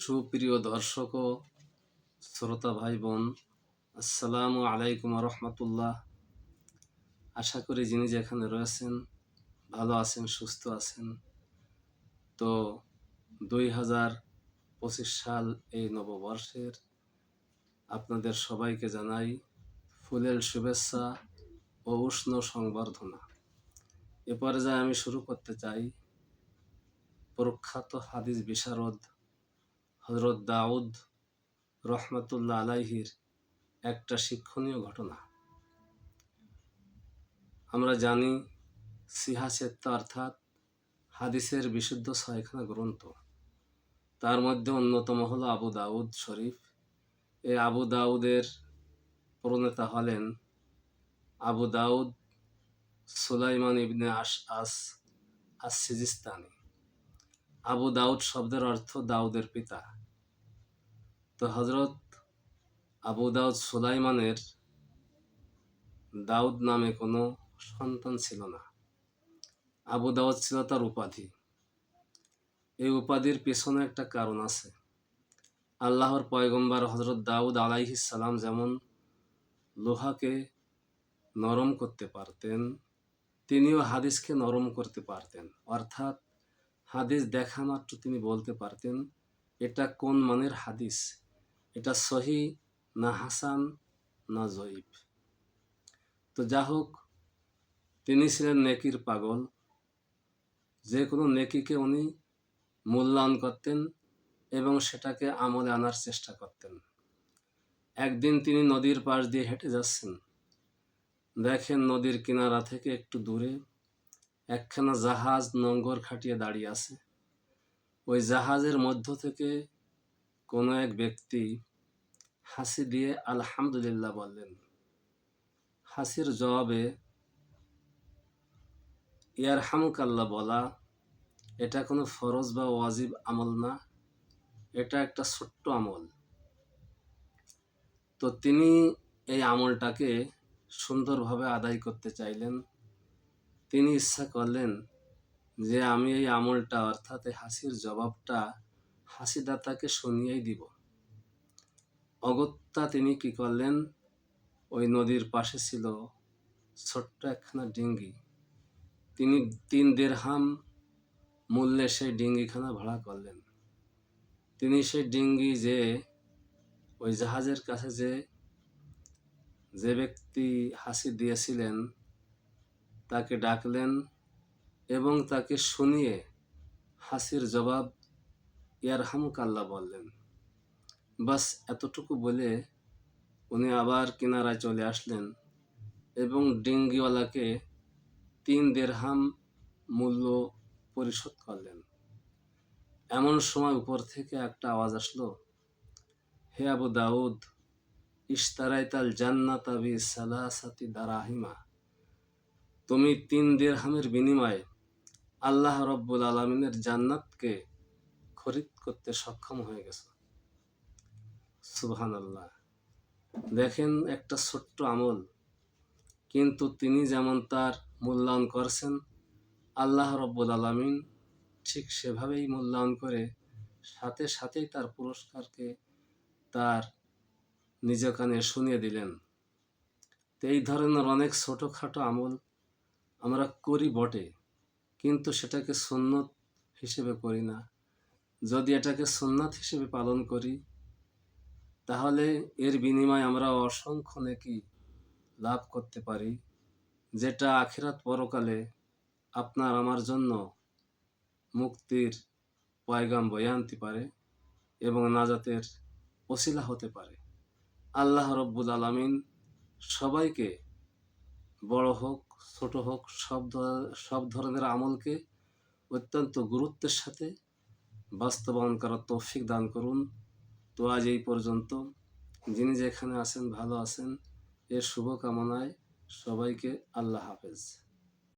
সুপ্রিয় দর্শক ও শ্রোতা ভাই বোন, আসসালামু আলাইকুম রহমতুল্লাহ। আশা করি যিনি যেখানে রয়েছেন ভালো আছেন, সুস্থ আছেন। তো 2025 সাল এই নববর্ষের আপনাদের সবাইকে জানাই ফুলেল শুভেচ্ছা ও উষ্ণ সংবর্ধনা। এ পর্যায়ে আমি শুরু করতে চাই প্রখ্যাত হাদিস বিশারদ হযরত দাউদ রহমতুল্লাহ আলাইহির একটা শিক্ষণীয় ঘটনা। আমরা জানি সিহাসেত্তা অর্থাৎ হাদিসের বিশুদ্ধ 6খানা গ্রন্থ, তার মধ্যে অন্যতম হলো আবু দাউদ শরীফ। এই আবু দাউদের প্রণেতা হলেন আবু দাউদ সুলাইমান ইবনে আশআস আস-সিজিস্তানি। আবু দাউদ শব্দের অর্থ দাউদের পিতা। তো হযরত আবু দাউদ সুলাইমানের দাউদ নামে কোনো সন্তান ছিল না। আবু দাউদ ছিল তার উপাধি। এই উপাধির পেছনে একটা কারণ আছে। আল্লাহর পয়গম্বর হযরত দাউদ আলাইহিস সালাম যেমন লোহাকে নরম করতে পারতেন, তিনিও হাদিসকে নরম করতে পারতেন। অর্থাৎ হাদিস দেখা মাত্র তিনি বলতে পারতেন এটা কোন মানের হাদিস, এটা সহি না হাসান না জয়ীফ। তো যা হোক, তিনি ছিলেন নেকির পাগল। যে কোনো নেকিকে উনি মূল্যায়ন করতেন এবং সেটাকে আমলে আনার চেষ্টা করতেন। একদিন তিনি নদীর পাশ দিয়ে হেঁটে যাচ্ছেন। দেখেন নদীর কিনারা থেকে একটু দূরে একখানা জাহাজ নোঙর খাটিয়ে দাঁড়িয়ে আছে। ওই জাহাজের মধ্য থেকে কোনো এক ব্যক্তি হাসি দিয়ে আলহামদুলিল্লাহ বললেন। হাসির জবাবে ইয়ারহামুকাল্লাহ বলা এটা কোনো ফরজ বা ওয়াজিব আমল না, এটা একটা ছোট্ট আমল। তো তিনি এই আমলটাকে সুন্দরভাবে আদায় করতে চাইলেন। তিনি ইচ্ছা করলেন যে আমি এই আমলটা অর্থাৎ এই হাসির জবাবটা হাসিদাতাকে শুনিয়েই দিব। অগত্যা তিনি কি করলেন, ওই নদীর পাশে ছিল ছোট্ট একখানা ডিঙ্গি। তিনি 3 দিরহাম মূল্যে সেই ডিঙ্গিখানা ভাড়া করলেন। তিনি সেই ডিঙ্গি যে ওই জাহাজের কাছে যে ব্যক্তি হাসি দিয়েছিলেন তাকে ডাকলেন এবং তাকে শুনিয়ে হাসির জবাব ইয়ারহামুকাল্লাহ বললেন। বাস এতটুকু বলে উনি আবার কিনারায় চলে আসলেন এবং ডিঙ্গিওয়ালাকে 3 দিরহাম মূল্য পরিশোধ করলেন। এমন সময় উপর থেকে একটা আওয়াজ আসলো, হে আবু দাউদ, ইশতারাইতাল জান্নাতা বি সালাসাতি দারাহিমা, তুমি 3 দিরহামের বিনিময়ে আল্লাহ রব্বুল আলামিনের জান্নাতকে খরিদ করতে সক্ষম হয়ে গেছো। সুবহানাল্লাহ। দেখেন একটা ছোট্ট আমল, কিন্তু তিনি যেমন তার মূল্যায়ন করছেন, আল্লাহ রব্বুল আলামিন ঠিক সেভাবেই মূল্যায়ন করে সাথে সাথেই তার পুরস্কারকে তার নিজ কানে শুনিয়ে দিলেন। তো এই ধরনের অনেক ছোটোখাটো আমল আমরা করি বটে, কিন্তু সেটাকে সুন্নত হিসেবে করি না। যদি এটাকে সুন্নাত হিসেবে পালন করি তাহলে এর বিনিময়ে আমরা অসংখ্য নেকি লাভ করতে পারি, যেটা আখিরাত পরকালে আপনার আমার জন্য মুক্তির পয়গাম বয়ে আনতে পারে এবং নাজাতের ওসিলা হতে পারে। আল্লাহ রব্বুল আলামিন সবাইকে, বড় হোক ছোট হোক, সব ধরনের আমলকে অত্যন্ত গুরুত্বের সাথে বাস্তবায়ন করার তৌফিক দান করুন। তো আজ এই পর্যন্ত। যিনি যেখানে আছেন ভালো আছেন এর শুভকামনায় সবাইকে আল্লাহ হাফেজ।